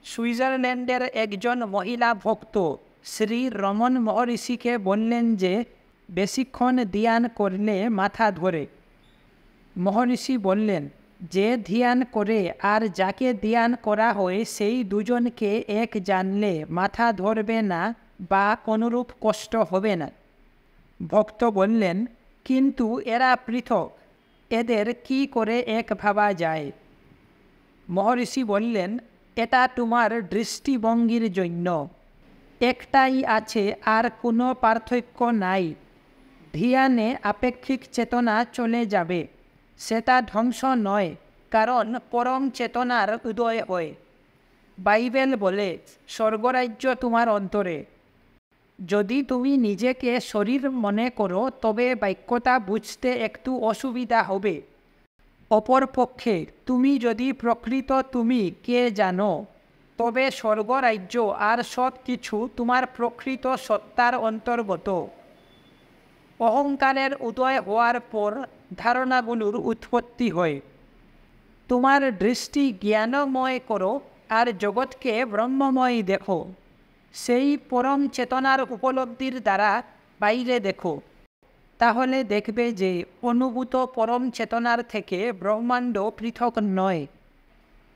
সুইজারল্যান্ডের একজন মহিলা ভক্ত শ্রী রমন মহর্ষিকে বললেন যে বেশিক্ষণ ধ্যান করলে মাথা ধরে। মহর্ষি বললেন, যে ধ্যান করে আর যাকে ধ্যান করা হয় সেই দুজনকে এক জানলে মাথা ধরবে না বা অনুরূপ কষ্ট হবে না। ভক্ত বললেন, কিন্তু এরা পৃথক, এদের কি করে এক ভাবা যায়? মহর্ষি বললেন, এটা তোমার দৃষ্টিভঙ্গির জন্য। একটাই আছে, আর কোনো পার্থক্য নাই। ধ্যানে আপেক্ষিক চেতনা চলে যাবে, সেটা ধ্বংস নয়, কারণ পরম চেতনার উদয় হয়। বাইবেল বলে, স্বর্গরাজ্য তোমার অন্তরে। যদি তুমি নিজেকে শরীর মনে করো তবে বাক্যটা বুঝতে একটু অসুবিধা হবে। অপরপক্ষে তুমি যদি প্রকৃত তুমি কে জানো, তবে স্বর্গরাজ্য আর সব কিছু তোমার প্রকৃত সত্তার অন্তর্গত। অহংকারের উদয় হওয়ার পর ধারণাগুলোর উৎপত্তি হয়। তোমার দৃষ্টি জ্ঞানময় করো আর জগৎকে ব্রহ্মময় দেখো। সেই পরম চেতনার উপলব্ধির দ্বারা বাইরে দেখো। তাহলে দেখবে যে অনুভূত পরম চেতনার থেকে ব্রহ্মাণ্ড পৃথক নয়।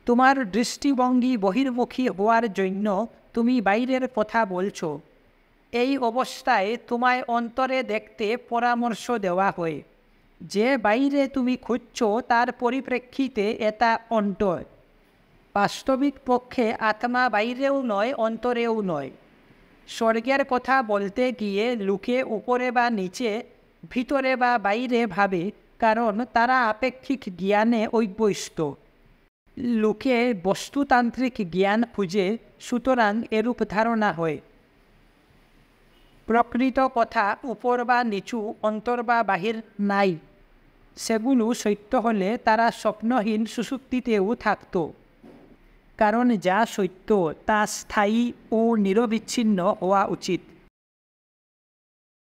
তোমার দৃষ্টিভঙ্গি বহির্মুখী হওয়ার জন্য তুমি বাইরের কথা বলছো। এই অবস্থায় তোমায় অন্তরে দেখতে পরামর্শ দেওয়া হয়। যে বাইরে তুমি খুঁজছো তার পরিপ্রেক্ষিতে এটা অন্তর। বাস্তবিক পক্ষে আত্মা বাইরেও নয়, অন্তরেও নয়। স্বর্গের কথা বলতে গিয়ে লোকে উপরে বা নিচে, ভিতরে বা বাইরে ভাবে, কারণ তারা আপেক্ষিক জ্ঞানে অভ্যস্ত। লোকে বস্তুতান্ত্রিক জ্ঞান খুঁজে, সুতরাং এরূপ ধারণা হয়। প্রকৃত কথা উপর বা নিচু, অন্তর বা বাহির নাই। সেগুলো সত্য হলে তারা স্বপ্নহীন সুষুপ্তিতেও থাকত। কারণ যা সত্য তা স্থায়ী ও নিরবিচ্ছিন্ন হওয়া উচিত।